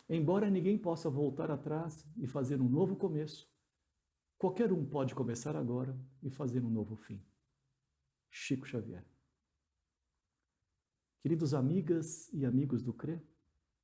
Embora ninguém possa voltar atrás e fazer um novo começo, qualquer um pode começar agora e fazer um novo fim. Chico Xavier. Queridos amigas e amigos do CRE,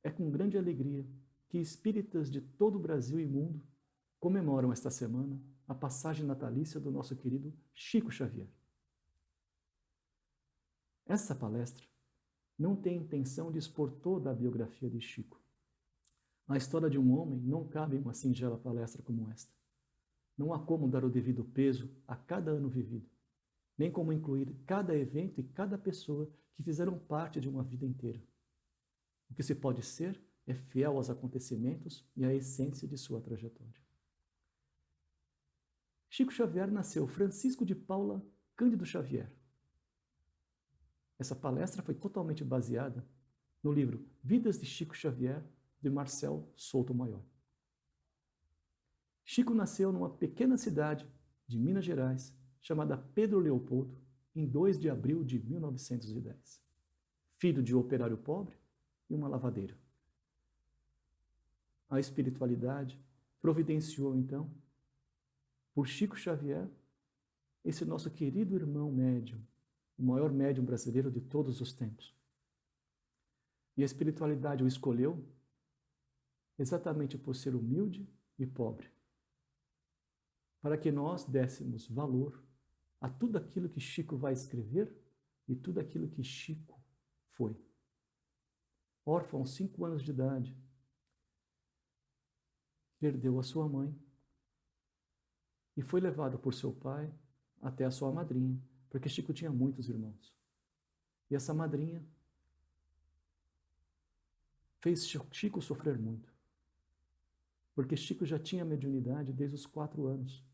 é com grande alegria que espíritas de todo o Brasil e mundo comemoram esta semana a passagem natalícia do nosso querido Chico Xavier. Essa palestra não tem intenção de expor toda a biografia de Chico. A história de um homem não cabe em uma singela palestra como esta. Não há como dar o devido peso a cada ano vivido, nem como incluir cada evento e cada pessoa que fizeram parte de uma vida inteira. O que se pode ser é fiel aos acontecimentos e à essência de sua trajetória. Chico Xavier nasceu Francisco de Paula Cândido Xavier. Essa palestra foi totalmente baseada no livro Vidas de Chico Xavier, de Marcel Souto Maior. Chico nasceu numa pequena cidade de Minas Gerais, chamada Pedro Leopoldo, em 2 de abril de 1910. Filho de um operário pobre e uma lavadeira. A espiritualidade providenciou, então, por Chico Xavier, esse nosso querido irmão médium, o maior médium brasileiro de todos os tempos. E a espiritualidade o escolheu exatamente por ser humilde e pobre, para que nós dessemos valor a tudo aquilo que Chico vai escrever e tudo aquilo que Chico foi. Órfão aos 5 anos de idade, perdeu a sua mãe e foi levado por seu pai até a sua madrinha, porque Chico tinha muitos irmãos. E essa madrinha fez Chico sofrer muito, porque Chico já tinha mediunidade desde os 4 anos.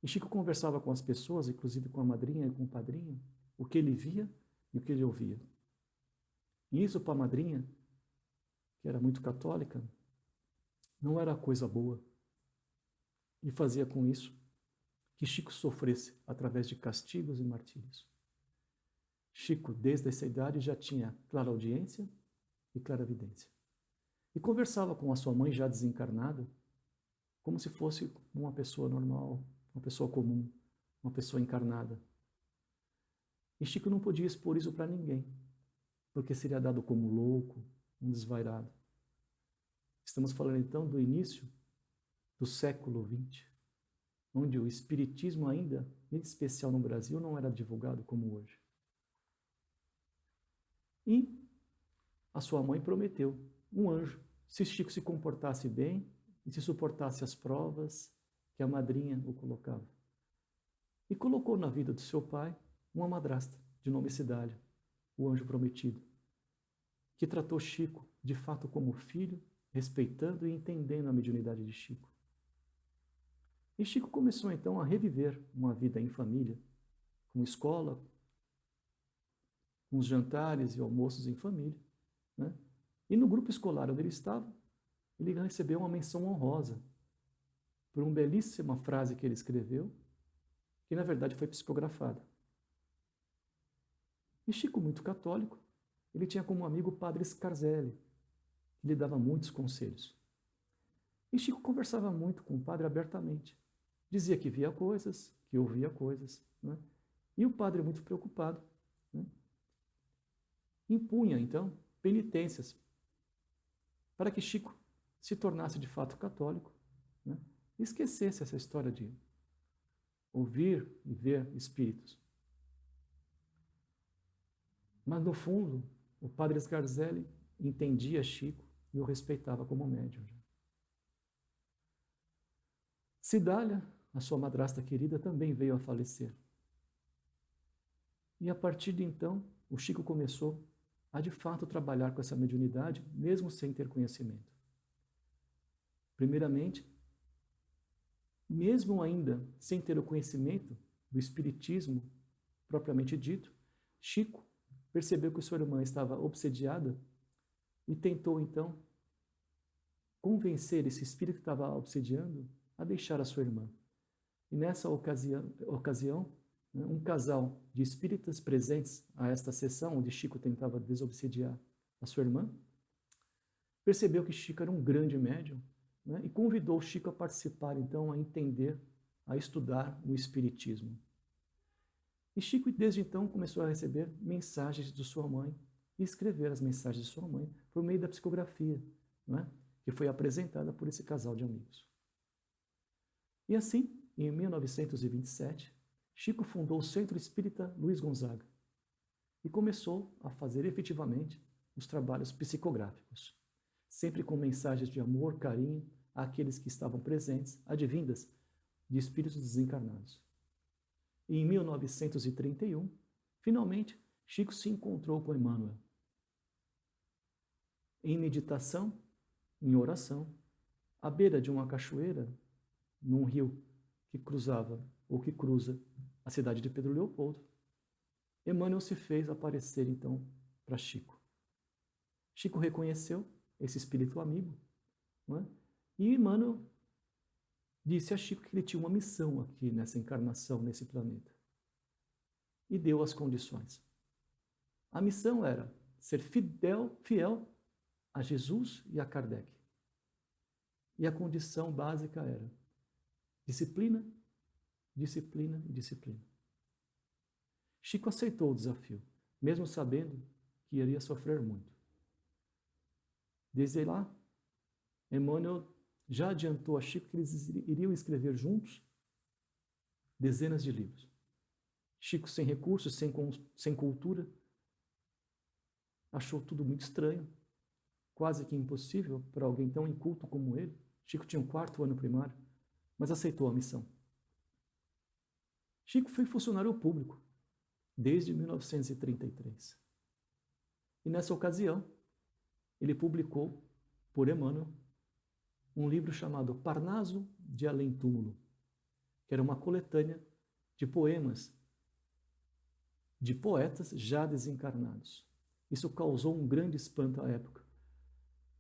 E Chico conversava com as pessoas, inclusive com a madrinha e com o padrinho, o que ele via e o que ele ouvia. E isso para a madrinha, que era muito católica, não era coisa boa. E fazia com isso que Chico sofresse através de castigos e martírios. Chico, desde essa idade, já tinha clareaudiência e clarividência. E conversava com a sua mãe já desencarnada, como se fosse uma pessoa normal, uma pessoa comum, uma pessoa encarnada. E Chico não podia expor isso para ninguém, porque seria dado como louco, um desvairado. Estamos falando então do início do século XX, onde o espiritismo ainda, em especial no Brasil, não era divulgado como hoje. E a sua mãe prometeu um anjo, se Chico se comportasse bem e se suportasse as provas que a madrinha o colocava. E colocou na vida do seu pai uma madrasta, de nome Cidália, o anjo prometido, que tratou Chico, de fato, como filho, respeitando e entendendo a mediunidade de Chico. E Chico começou, então, a reviver uma vida em família, com escola, com os jantares e almoços em família, né? E no grupo escolar onde ele estava, ele recebeu uma menção honrosa por uma belíssima frase que ele escreveu, que na verdade foi psicografada. E Chico, muito católico, ele tinha como amigo o padre Scarzelli, que lhe dava muitos conselhos. E Chico conversava muito com o padre abertamente. Dizia que via coisas, que ouvia coisas, né? E o padre, muito preocupado, né, impunha, então, penitências para que Chico se tornasse de fato católico, né, e esquecesse essa história de ouvir e ver espíritos. Mas, no fundo, o padre Scarzelli entendia Chico e o respeitava como médium. Cidália, a sua madrasta querida, também veio a falecer. E a partir de então, o Chico começou a de fato trabalhar com essa mediunidade, mesmo sem ter conhecimento. Primeiramente, mesmo ainda sem ter o conhecimento do espiritismo propriamente dito, Chico percebeu que sua irmã estava obsediada e tentou então convencer esse espírito que estava obsediando a deixar a sua irmã. E nessa ocasião, um casal de espíritas presentes a esta sessão, onde Chico tentava desobsediar a sua irmã, percebeu que Chico era um grande médium, né, e convidou Chico a participar, então, a entender, a estudar o Espiritismo. E Chico, desde então, começou a receber mensagens de sua mãe e escrever as mensagens de sua mãe por meio da psicografia, né, que foi apresentada por esse casal de amigos. E assim, em 1927, Chico fundou o Centro Espírita Luiz Gonzaga e começou a fazer efetivamente os trabalhos psicográficos, sempre com mensagens de amor, carinho àqueles que estavam presentes, advindas de espíritos desencarnados. E em 1931, finalmente, Chico se encontrou com Emmanuel. Em meditação, em oração, à beira de uma cachoeira, num rio que cruzava ou que cruza a cidade de Pedro Leopoldo, Emmanuel se fez aparecer então para Chico. Chico reconheceu esse espírito amigo, não é? E Emmanuel disse a Chico que ele tinha uma missão aqui nessa encarnação, nesse planeta. E deu as condições. A missão era ser fiel a Jesus e a Kardec. E a condição básica era disciplina, disciplina e disciplina. Chico aceitou o desafio, mesmo sabendo que iria sofrer muito. Desde lá, Emmanuel já adiantou a Chico que eles iriam escrever juntos dezenas de livros. Chico, sem recursos, sem cultura, achou tudo muito estranho, quase que impossível para alguém tão inculto como ele. Chico tinha um 4º ano primário, mas aceitou a missão. Chico foi funcionário público desde 1933. E nessa ocasião, ele publicou, por Emmanuel, um livro chamado Parnaso de Além-Túmulo, que era uma coletânea de poemas de poetas já desencarnados. Isso causou um grande espanto à época,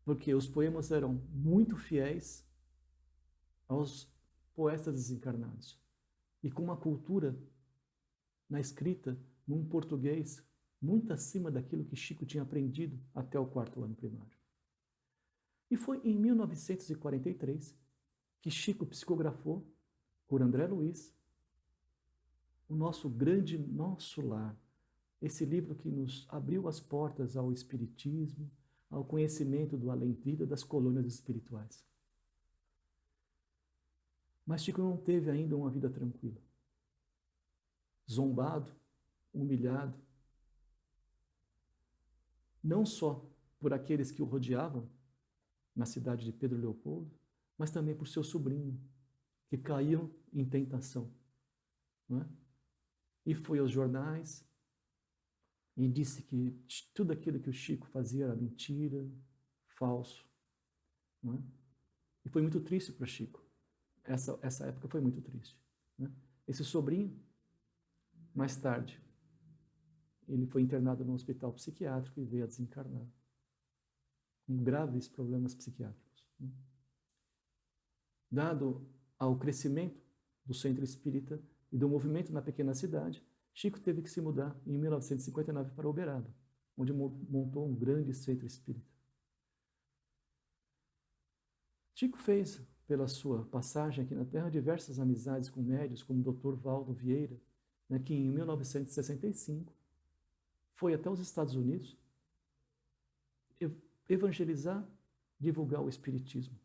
porque os poemas eram muito fiéis aos poetas desencarnados e com uma cultura na escrita, num português muito acima daquilo que Chico tinha aprendido até o 4º ano primário. E foi em 1943 que Chico psicografou, por André Luiz, o nosso grande Nosso Lar, esse livro que nos abriu as portas ao espiritismo, ao conhecimento do além-vida, das colônias espirituais. Mas Chico não teve ainda uma vida tranquila. Zombado, humilhado, não só por aqueles que o rodeavam na cidade de Pedro Leopoldo, mas também por seu sobrinho, que caíam em tentação. Não é? E foi aos jornais e disse que tudo aquilo que o Chico fazia era mentira, falso. Não é? E foi muito triste para Chico. Essa época foi muito triste. Né? Esse sobrinho, mais tarde, ele foi internado no hospital psiquiátrico e veio a desencarnar, com graves problemas psiquiátricos. Né? Dado ao crescimento do centro espírita e do movimento na pequena cidade, Chico teve que se mudar em 1959 para Uberaba, onde montou um grande centro espírita. Chico fez, pela sua passagem aqui na Terra, diversas amizades com médios, como o Dr. Valdo Vieira, né, que em 1965 foi até os Estados Unidos evangelizar, divulgar o Espiritismo.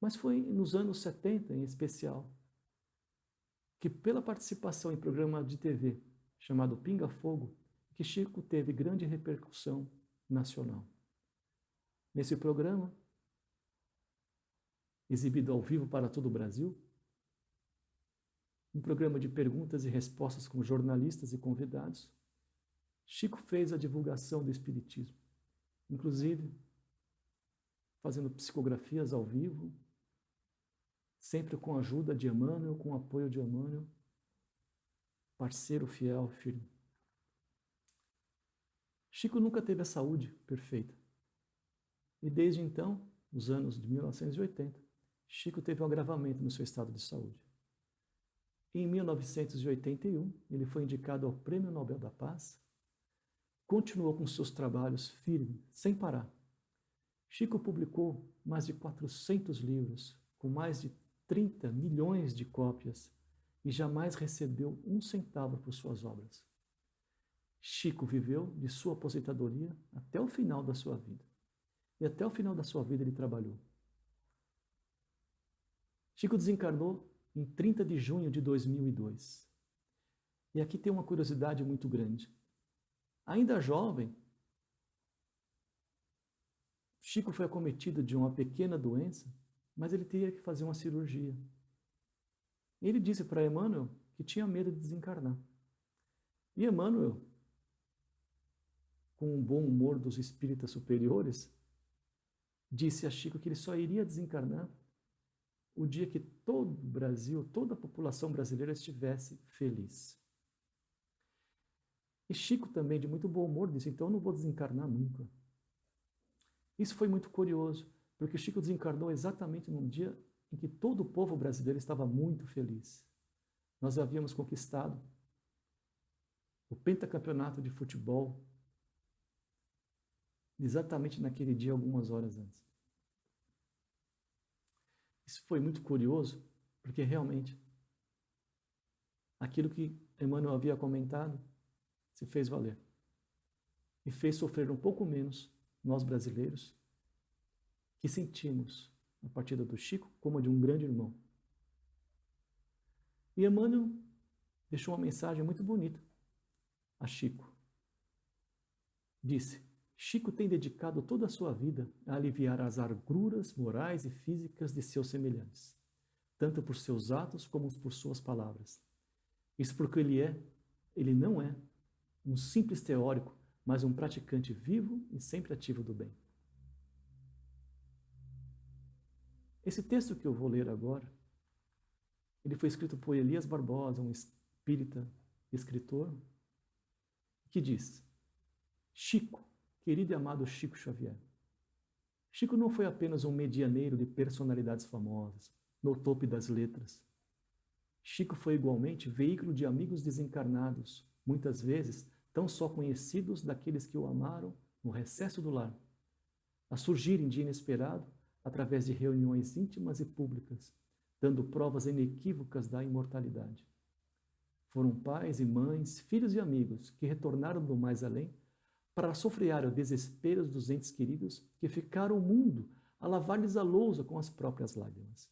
Mas foi nos anos 70, em especial, que pela participação em programa de TV chamado Pinga Fogo, que Chico teve grande repercussão nacional. Nesse programa, exibido ao vivo para todo o Brasil, um programa de perguntas e respostas com jornalistas e convidados, Chico fez a divulgação do Espiritismo, inclusive fazendo psicografias ao vivo, sempre com a ajuda de Emmanuel, com o apoio de Emmanuel, parceiro fiel, firme. Chico nunca teve a saúde perfeita. E desde então, nos anos de 1980, Chico teve um agravamento no seu estado de saúde. Em 1981, ele foi indicado ao Prêmio Nobel da Paz, continuou com seus trabalhos firme, sem parar. Chico publicou mais de 400 livros, com mais de 30 milhões de cópias, e jamais recebeu um centavo por suas obras. Chico viveu de sua aposentadoria até o final da sua vida. E até o final da sua vida ele trabalhou. Chico desencarnou em 30 de junho de 2002. E aqui tem uma curiosidade muito grande. Ainda jovem, Chico foi acometido de uma pequena doença, mas ele teria que fazer uma cirurgia. Ele disse para Emmanuel que tinha medo de desencarnar. E Emmanuel, com o bom humor dos espíritas superiores, disse a Chico que ele só iria desencarnar o dia que todo o Brasil, toda a população brasileira estivesse feliz. E Chico também, de muito bom humor, disse, então eu não vou desencarnar nunca. Isso foi muito curioso, porque Chico desencarnou exatamente num dia em que todo o povo brasileiro estava muito feliz. Nós havíamos conquistado o pentacampeonato de futebol exatamente naquele dia, algumas horas antes. Isso foi muito curioso, porque realmente aquilo que Emmanuel havia comentado se fez valer. E fez sofrer um pouco menos nós brasileiros, que sentimos a partida do Chico como a de um grande irmão. E Emmanuel deixou uma mensagem muito bonita a Chico. Disse, Chico tem dedicado toda a sua vida a aliviar as agruras morais e físicas de seus semelhantes, tanto por seus atos como por suas palavras. Isso porque ele não é um simples teórico, mas um praticante vivo e sempre ativo do bem. Esse texto que eu vou ler agora, ele foi escrito por Elias Barbosa, um espírita escritor, que diz, Chico, querido e amado Chico Xavier, Chico não foi apenas um medianeiro de personalidades famosas, no topo das letras. Chico foi igualmente veículo de amigos desencarnados, muitas vezes tão só conhecidos daqueles que o amaram no recesso do lar, a surgirem de inesperado através de reuniões íntimas e públicas, dando provas inequívocas da imortalidade. Foram pais e mães, filhos e amigos que retornaram do mais além para sofrear o desespero dos entes queridos que ficaram o mundo a lavar-lhes a lousa com as próprias lágrimas.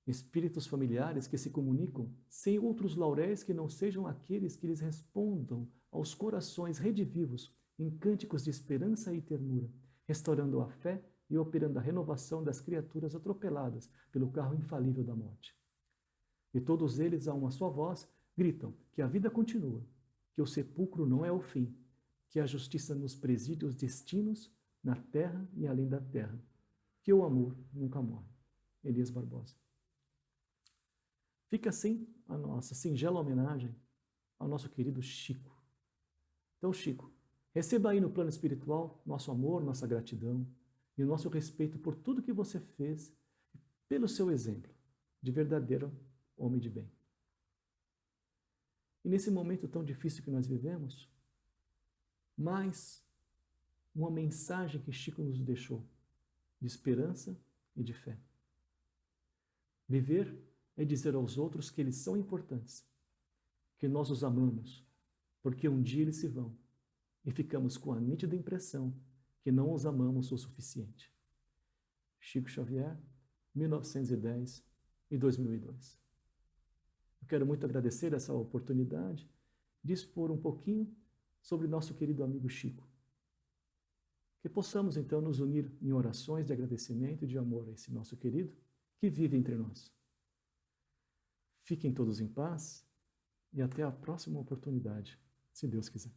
Espíritos familiares que se comunicam sem outros lauréis que não sejam aqueles que lhes respondam aos corações redivivos em cânticos de esperança e ternura, restaurando a fé e operando a renovação das criaturas atropeladas pelo carro infalível da morte. E todos eles, a uma só voz, gritam que a vida continua, que o sepulcro não é o fim, que a justiça nos preside os destinos na terra e além da terra, que o amor nunca morre. Elias Barbosa. Fica assim a nossa singela homenagem ao nosso querido Chico. Então, Chico, receba aí no plano espiritual nosso amor, nossa gratidão e o nosso respeito por tudo que você fez, pelo seu exemplo de verdadeiro homem de bem. E nesse momento tão difícil que nós vivemos, mais uma mensagem que Chico nos deixou, de esperança e de fé. Viver é dizer aos outros que eles são importantes, que nós os amamos, porque um dia eles se vão, e ficamos com a nítida impressão que não os amamos o suficiente. Chico Xavier, 1910 e 2002. Eu quero muito agradecer essa oportunidade de expor um pouquinho sobre nosso querido amigo Chico. Que possamos, então, nos unir em orações de agradecimento e de amor a esse nosso querido que vive entre nós. Fiquem todos em paz e até a próxima oportunidade, se Deus quiser.